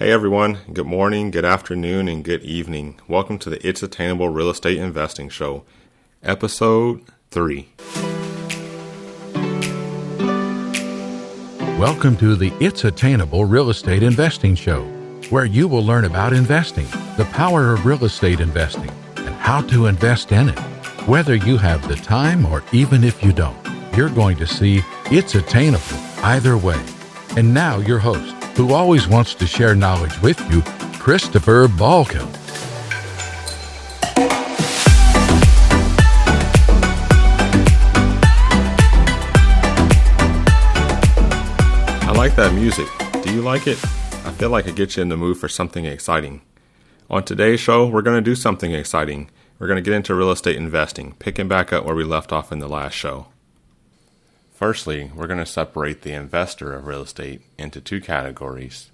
Hey everyone, good morning, good afternoon, and good evening. Welcome to the It's Attainable Real Estate Investing Show, Episode 3. Welcome to the It's Attainable Real Estate Investing Show, where you will learn about investing, the power of real estate investing, and how to invest in it. Whether you have the time or even if you don't, you're going to see it's attainable either way. And now your host, who always wants to share knowledge with you, Christopher Balkin. I like that music. Do you like it? I feel like it gets you in the mood for something exciting. On today's show, we're going to do something exciting. We're going to get into real estate investing, picking back up where we left off in the last show. Firstly, we're going to separate the investor of real estate into two categories,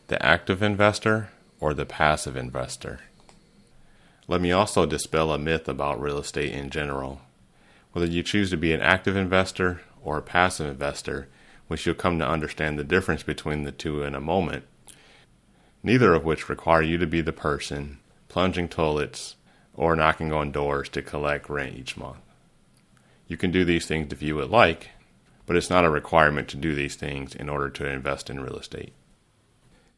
the active investor or the passive investor. Let me also dispel a myth about real estate in general. Whether you choose to be an active investor or a passive investor, which you'll come to understand the difference between the two in a moment, neither of which require you to be the person plunging toilets or knocking on doors to collect rent each month. You can do these things if you would like, but it's not a requirement to do these things in order to invest in real estate.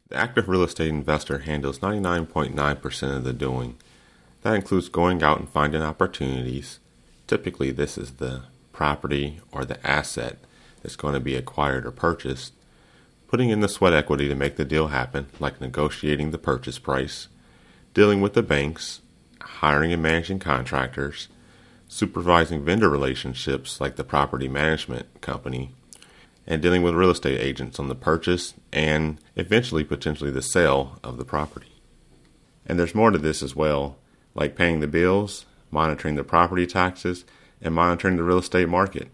The active real estate investor handles 99.9% of the doing. That includes going out and finding opportunities. Typically, this is the property or the asset that's going to be acquired or purchased, putting in the sweat equity to make the deal happen, like negotiating the purchase price, dealing with the banks, hiring and managing contractors, supervising vendor relationships like the property management company, and dealing with real estate agents on the purchase and eventually potentially the sale of the property. And there's more to this as well, like paying the bills, monitoring the property taxes, and monitoring the real estate market.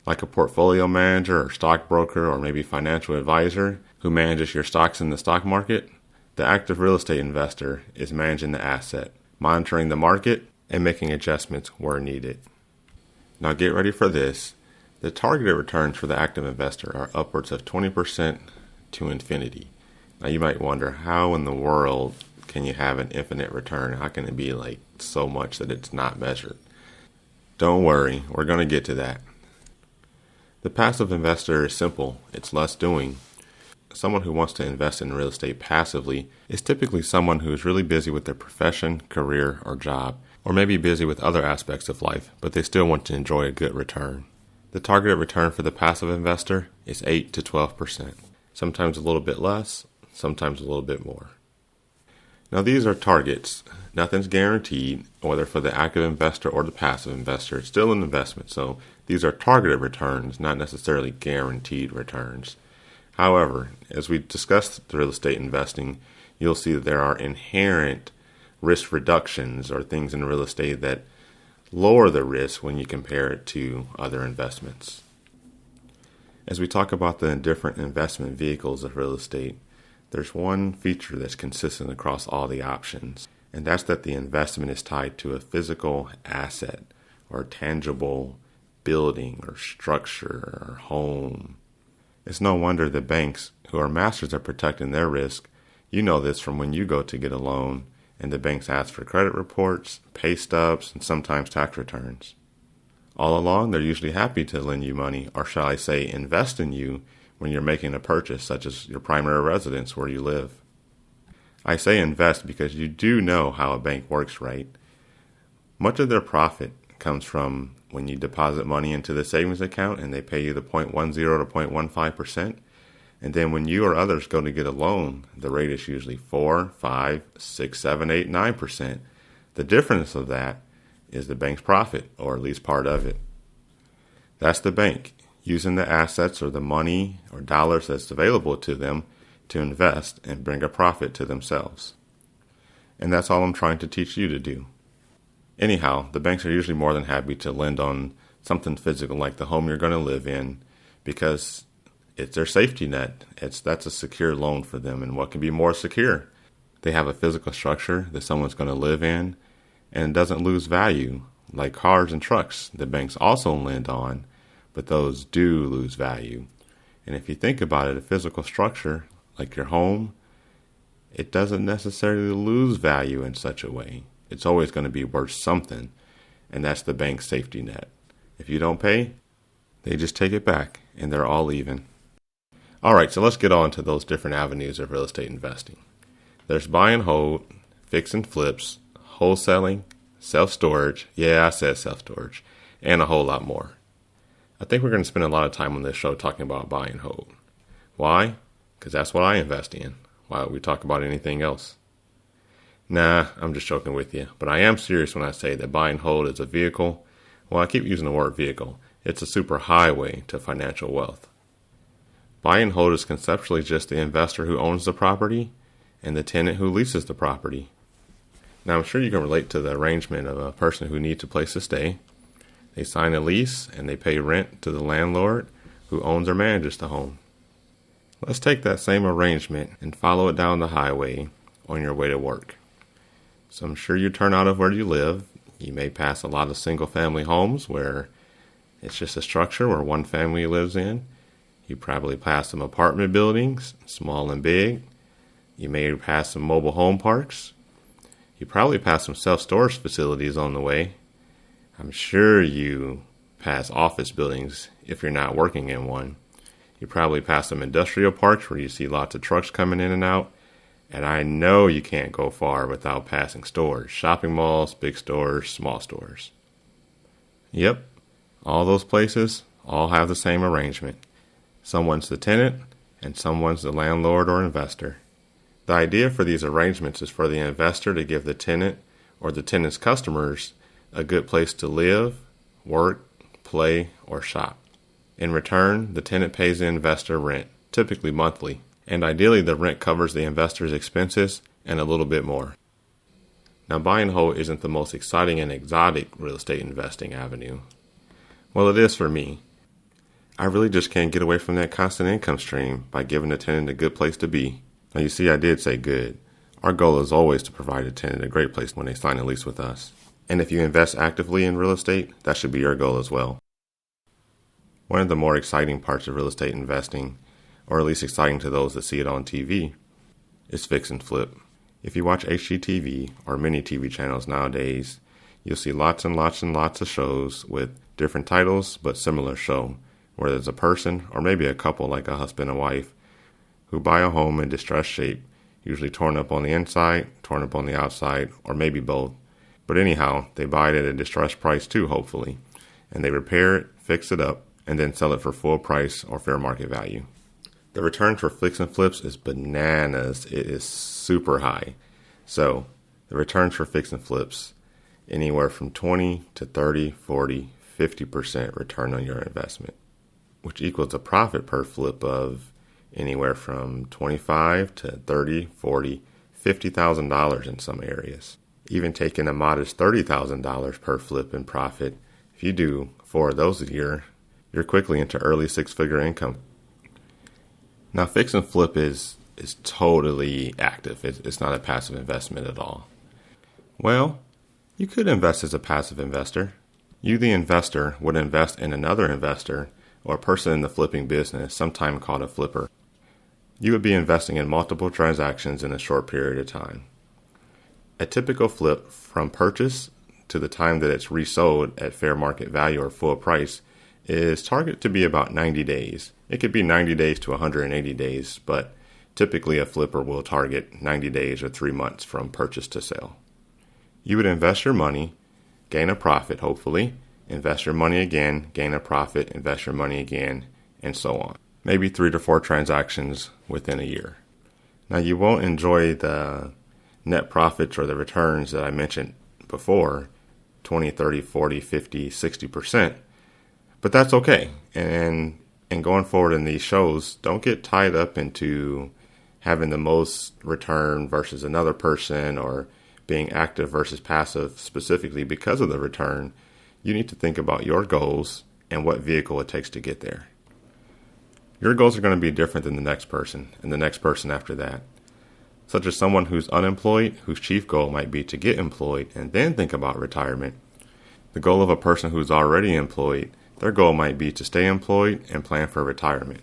Like a portfolio manager or stockbroker or maybe financial advisor who manages your stocks in the stock market, the active real estate investor is managing the asset, monitoring the market, and making adjustments where needed. Now get ready for this. The targeted returns for the active investor are upwards of 20% to infinity. Now you might wonder, how in the world can you have an infinite return? How can it be like so much that it's not measured? Don't worry, we're going to get to that. The passive investor is simple. It's less doing. Someone who wants to invest in real estate passively is typically someone who is really busy with their profession, career, or job, or maybe busy with other aspects of life, but they still want to enjoy a good return. The targeted return for the passive investor is 8 to 12%, sometimes a little bit less, sometimes a little bit more. Now these are targets. Nothing's guaranteed, whether for the active investor or the passive investor. It's still an investment, so these are targeted returns, not necessarily guaranteed returns. However, as we discussed real estate investing, you'll see that there are inherent risk reductions or things in real estate that lower the risk when you compare it to other investments. As we talk about the different investment vehicles of real estate, there's one feature that's consistent across all the options, and that's that the investment is tied to a physical asset or tangible building or structure or home. It's no wonder the banks, who are masters at protecting their risk, you know this from when you go to get a loan, and the banks ask for credit reports, pay stubs, and sometimes tax returns. All along, they're usually happy to lend you money, or shall I say invest in you, when you're making a purchase, such as your primary residence where you live. I say invest because you do know how a bank works, right? Much of their profit comes from when you deposit money into the savings account and they pay you the 0.10 to 0.15%. And then when you or others go to get a loan, the rate is usually 4, 5, 6, 7, 8, 9%. The difference of that is the bank's profit, or at least part of it. That's the bank using the assets or the money or dollars that's available to them to invest and bring a profit to themselves. And that's all I'm trying to teach you to do. Anyhow, the banks are usually more than happy to lend on something physical like the home you're going to live in because it's their safety net. That's a secure loan for them. And what can be more secure? They have a physical structure that someone's going to live in, and it doesn't lose value like cars and trucks that banks also lend on, but those do lose value. And if you think about it, a physical structure like your home it doesn't necessarily lose value in such a way. It's always going to be worth something, and that's the bank's safety net. If you don't pay, they just take it back, and they're all even. All right, so let's get on to those different avenues of real estate investing. There's buy and hold, fix and flips, wholesaling, self-storage, yeah, I said self-storage, and a whole lot more. I think we're going to spend a lot of time on this show talking about buy and hold. Why? Because that's what I invest in. Why would we talk about anything else? Nah, I'm just joking with you, but I am serious when I say that buy and hold is a vehicle. Well, I keep using the word vehicle. It's a super highway to financial wealth. Buy and hold is conceptually just the investor who owns the property and the tenant who leases the property. Now, I'm sure you can relate to the arrangement of a person who needs a place to stay. They sign a lease and they pay rent to the landlord who owns or manages the home. Let's take that same arrangement and follow it down the highway on your way to work. So I'm sure you turn out of where you live. You may pass a lot of single-family homes where it's just a structure where one family lives in. You probably pass some apartment buildings, small and big. You may pass some mobile home parks. You probably pass some self-storage facilities on the way. I'm sure you pass office buildings if you're not working in one. You probably pass some industrial parks where you see lots of trucks coming in and out. And I know you can't go far without passing stores, shopping malls, big stores, small stores. Yep, all those places all have the same arrangement. Someone's the tenant and someone's the landlord or investor. The idea for these arrangements is for the investor to give the tenant or the tenant's customers a good place to live, work, play, or shop. In return, the tenant pays the investor rent, typically monthly, and ideally the rent covers the investor's expenses and a little bit more. Now, buy and hold isn't the most exciting and exotic real estate investing avenue. Well, it is for me. I really just can't get away from that constant income stream by giving the tenant a good place to be. Now, you see, I did say good. Our goal is always to provide a tenant a great place when they sign a lease with us. And if you invest actively in real estate, that should be your goal as well. One of the more exciting parts of real estate investing, or at least exciting to those that see it on TV, is fix and flip. If you watch HGTV or many TV channels nowadays, you'll see lots and lots and lots of shows with different titles but similar show, where there's a person or maybe a couple like a husband and wife who buy a home in distressed shape, usually torn up on the inside, torn up on the outside, or maybe both. But anyhow, they buy it at a distressed price too, hopefully, and they repair it, fix it up, and then sell it for full price or fair market value. The return for fix and flips is bananas. It is super high. So the returns for fix and flips, anywhere from 20 to 30, 40, 50% return on your investment, which equals a profit per flip of anywhere from $25 to $30, $40, $50,000 in some areas. Even taking a modest $30,000 per flip in profit, if you do 4 of those a year, you're quickly into early six-figure income. Now, fix and flip is totally active. It's not a passive investment at all. Well, you could invest as a passive investor. You, the investor, would invest in another investor or a person in the flipping business, sometimes called a flipper. You would be investing in multiple transactions in a short period of time. A typical flip from purchase to the time that it's resold at fair market value or full price is targeted to be about 90 days. It could be 90 days to 180 days, but typically a flipper will target 90 days or 3 months from purchase to sale. You would invest your money, gain a profit hopefully, invest your money again, gain a profit, invest your money again, and so on. Maybe 3 to 4 transactions within a year. Now, you won't enjoy the net profits or the returns that I mentioned before, 20, 30, 40, 50, 60%. But that's okay. And going forward in these shows, don't get tied up into having the most return versus another person or being active versus passive specifically because of the return. You need to think about your goals and what vehicle it takes to get there. Your goals are going to be different than the next person and the next person after that. Such as someone who's unemployed, whose chief goal might be to get employed and then think about retirement. The goal of a person who's already employed, their goal might be to stay employed and plan for retirement.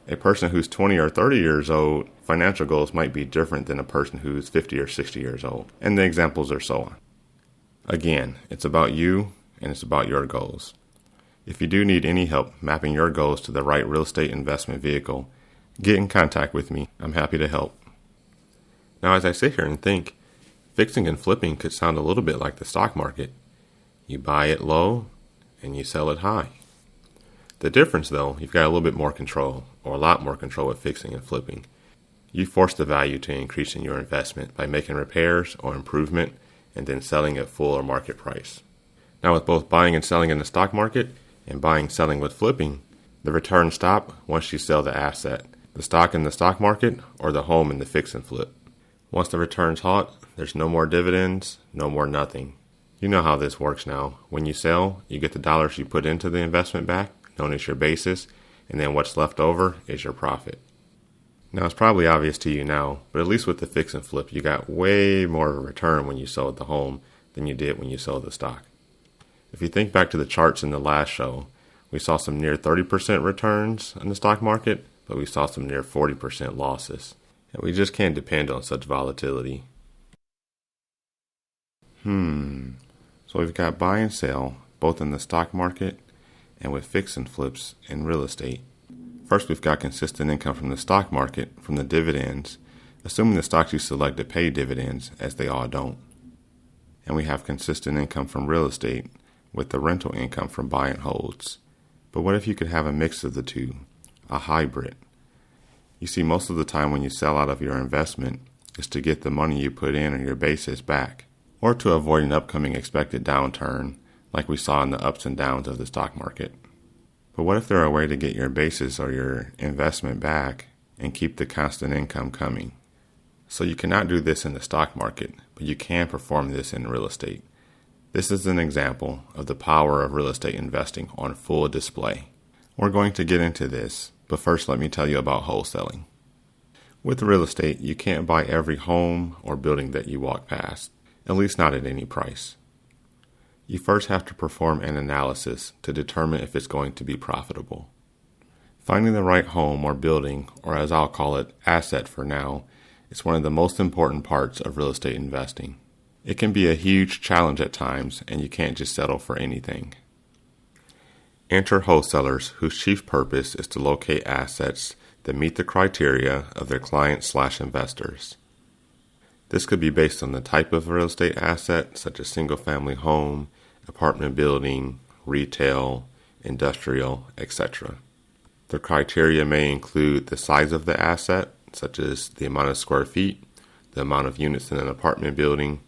A person who's 20 or 30 years old, financial goals might be different than a person who's 50 or 60 years old, and the examples are so on. Again, it's about you and it's about your goals. If you do need any help mapping your goals to the right real estate investment vehicle, get in contact with me. I'm happy to help. Now, as I sit here and think, fixing and flipping could sound a little bit like the stock market. You buy it low and you sell it high. The difference, though, you've got a little bit more control, or a lot more control with fixing and flipping. You force the value to increase in your investment by making repairs or improvement and then selling at full or market price. Now, with both buying and selling in the stock market and buying and selling with flipping, the returns stop once you sell the asset, the stock in the stock market or the home in the fix and flip. Once the returns halt, there's no more dividends, no more nothing. You know how this works now. When you sell, you get the dollars you put into the investment back, known as your basis, and then what's left over is your profit. Now, it's probably obvious to you now, but at least with the fix and flip, you got way more of a return when you sold the home than you did when you sold the stock. If you think back to the charts in the last show, we saw some near 30% returns in the stock market, but we saw some near 40% losses. And we just can't depend on such volatility. So we've got buy and sell, both in the stock market and with fix and flips in real estate. First, we've got consistent income from the stock market, from the dividends, assuming the stocks you select to pay dividends, as they all don't. And we have consistent income from real estate, with the rental income from buy and holds. But what if you could have a mix of the two, a hybrid? You see, most of the time when you sell out of your investment is to get the money you put in or your basis back, or to avoid an upcoming expected downturn, like we saw in the ups and downs of the stock market. But what if there are a way to get your basis or your investment back and keep the constant income coming? So you cannot do this in the stock market, but you can perform this in real estate. This is an example of the power of real estate investing on full display. We're going to get into this, but first let me tell you about wholesaling. With real estate, you can't buy every home or building that you walk past, at least not at any price. You first have to perform an analysis to determine if it's going to be profitable. Finding the right home or building, or as I'll call it, asset for now, is one of the most important parts of real estate investing. It can be a huge challenge at times, and you can't just settle for anything. Enter wholesalers whose chief purpose is to locate assets that meet the criteria of their clients/investors. This could be based on the type of real estate asset, such as single-family home, apartment building, retail, industrial, etc. The criteria may include the size of the asset, such as the amount of square feet, the amount of units in an apartment building,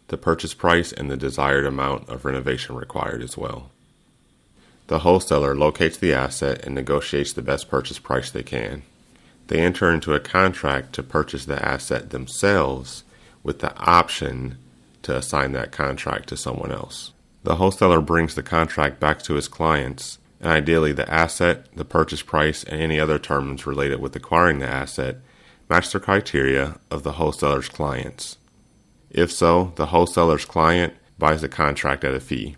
the purchase price, and the desired amount of renovation required as well. The wholesaler locates the asset and negotiates the best purchase price they can. They enter into a contract to purchase the asset themselves with the option to assign that contract to someone else. The wholesaler brings the contract back to his clients, and ideally the asset, the purchase price, and any other terms related with acquiring the asset match the criteria of the wholesaler's clients. If so, the wholesaler's client buys the contract at a fee.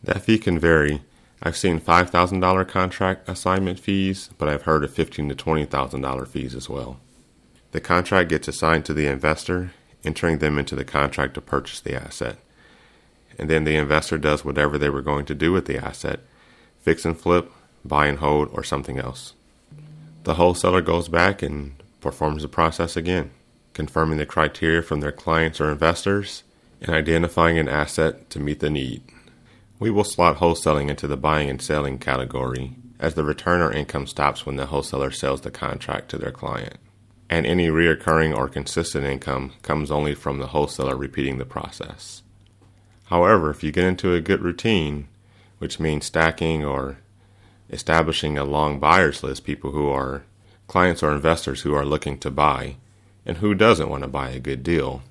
That fee can vary. I've seen $5,000 contract assignment fees, but I've heard of $15,000 to $20,000 fees as well. The contract gets assigned to the investor, entering them into the contract to purchase the asset. And then the investor does whatever they were going to do with the asset, fix and flip, buy and hold, or something else. The wholesaler goes back and performs the process again, confirming the criteria from their clients or investors, and identifying an asset to meet the need. We will slot wholesaling into the buying and selling category, as the return or income stops when the wholesaler sells the contract to their client. And any reoccurring or consistent income comes only from the wholesaler repeating the process. However, if you get into a good routine, which means stacking or establishing a long buyer's list, people who are clients or investors who are looking to buy, and who doesn't want to buy a good deal,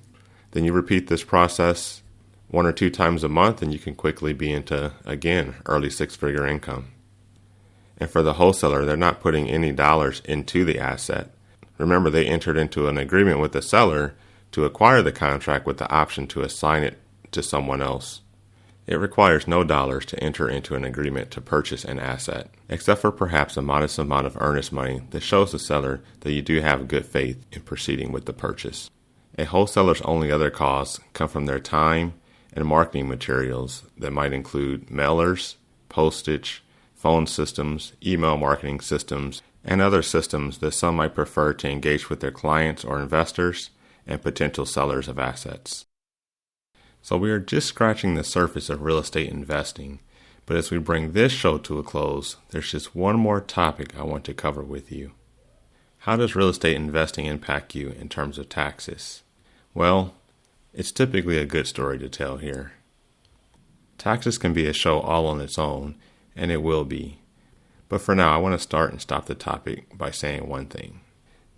then you repeat this process 1 or 2 times a month and you can quickly be into, again, early 6-figure income. And for the wholesaler, they're not putting any dollars into the asset. Remember, they entered into an agreement with the seller to acquire the contract with the option to assign it to someone else. It requires no dollars to enter into an agreement to purchase an asset, except for perhaps a modest amount of earnest money that shows the seller that you do have good faith in proceeding with the purchase. A wholesaler's only other costs come from their time and marketing materials that might include mailers, postage, phone systems, email marketing systems, and other systems that some might prefer to engage with their clients or investors and potential sellers of assets. So we are just scratching the surface of real estate investing, but as we bring this show to a close, there's just one more topic I want to cover with you. How does real estate investing impact you in terms of taxes? Well, it's typically a good story to tell here. Taxes can be a show all on its own, and it will be. But for now, I want to start and stop the topic by saying one thing.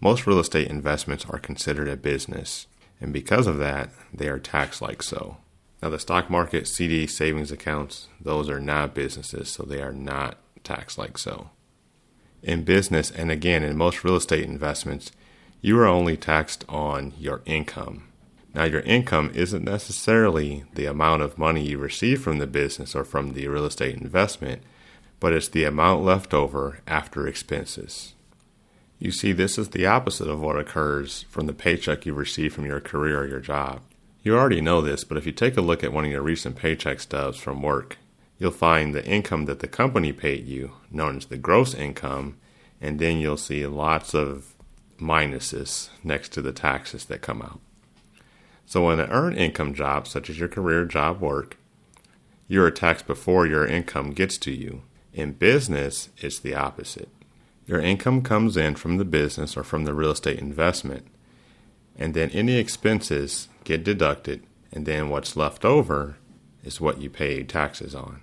Most real estate investments are considered a business, and because of that, they are taxed like so. Now, the stock market, CD, savings accounts, those are not businesses, so they are not taxed like so. In business, and again, in most real estate investments, you are only taxed on your income. Now, your income isn't necessarily the amount of money you receive from the business or from the real estate investment, but it's the amount left over after expenses. You see, this is the opposite of what occurs from the paycheck you receive from your career or your job. You already know this, but if you take a look at one of your recent paycheck stubs from work, you'll find the income that the company paid you, known as the gross income, and then you'll see lots of minuses next to the taxes that come out. So in an earned income job, such as your career job work, you are taxed before your income gets to you. In business, it's the opposite. Your income comes in from the business or from the real estate investment, and then any expenses get deducted, and then what's left over is what you pay taxes on.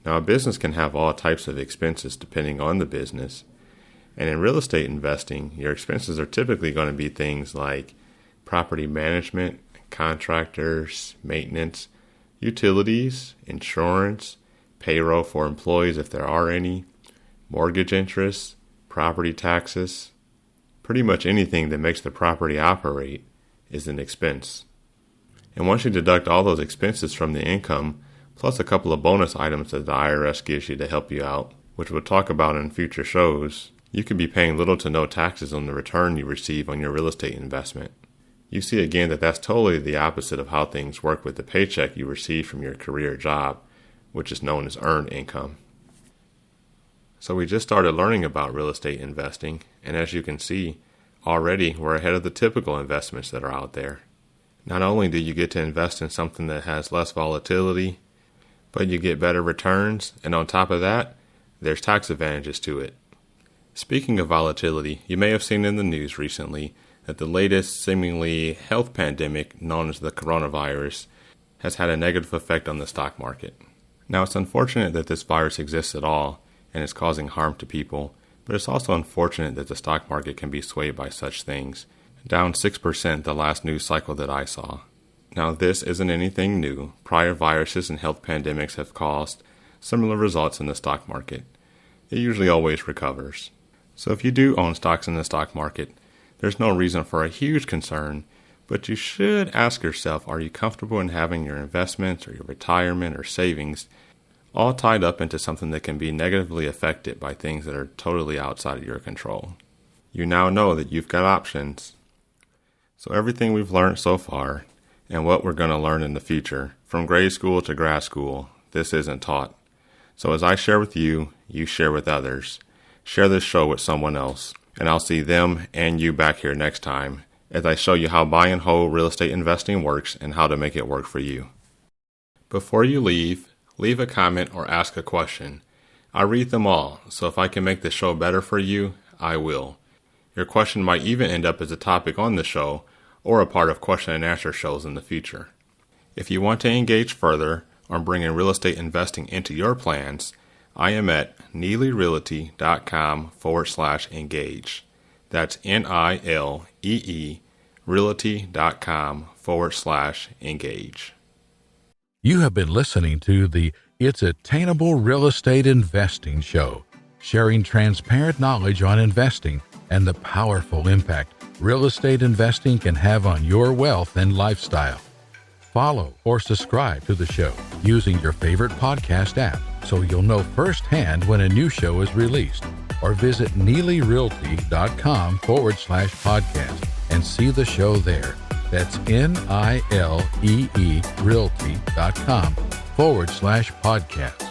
Now, a business can have all types of expenses depending on the business, and in real estate investing, your expenses are typically going to be things like property management, contractors, maintenance, utilities, insurance, payroll for employees if there are any, mortgage interest, property taxes. Pretty much anything that makes the property operate is an expense. And once you deduct all those expenses from the income, plus a couple of bonus items that the IRS gives you to help you out, which we'll talk about in future shows, you could be paying little to no taxes on the return you receive on your real estate investment. You see again that that's totally the opposite of how things work with the paycheck you receive from your career job, which is known as earned income. So we just started learning about real estate investing, and as you can see, already we're ahead of the typical investments that are out there. Not only do you get to invest in something that has less volatility, but you get better returns, and on top of that, there's tax advantages to it. Speaking of volatility, you may have seen in the news recently that the latest seemingly health pandemic known as the coronavirus has had a negative effect on the stock market. Now, it's unfortunate that this virus exists at all and is causing harm to people, but it's also unfortunate that the stock market can be swayed by such things, down 6% the last news cycle that I saw. Now, this isn't anything new. Prior viruses and health pandemics have caused similar results in the stock market. It usually always recovers. So if you do own stocks in the stock market, there's no reason for a huge concern, but you should ask yourself, are you comfortable in having your investments or your retirement or savings all tied up into something that can be negatively affected by things that are totally outside of your control? You now know that you've got options. So everything we've learned so far and what we're going to learn in the future, from grade school to grad school, this isn't taught. So as I share with you, you share with others. Share this show with someone else, and I'll see them and you back here next time as I show you how buy and hold real estate investing works and how to make it work for you. Before you leave a comment or ask a question. I read them all, so if I can make the show better for you, I will. Your question might even end up as a topic on the show or a part of question and answer shows in the future. If you want to engage further on bringing real estate investing into your plans, I am at neelyrealty.com/engage. That's NILEE realty.com/engage. You have been listening to the It's Attainable Real Estate Investing Show, sharing transparent knowledge on investing and the powerful impact real estate investing can have on your wealth and lifestyle. follow, or subscribe to the show using your favorite podcast app so you'll know firsthand when a new show is released. Or visit neelyrealty.com/podcast and see the show there. That's NILEE realty.com/podcast.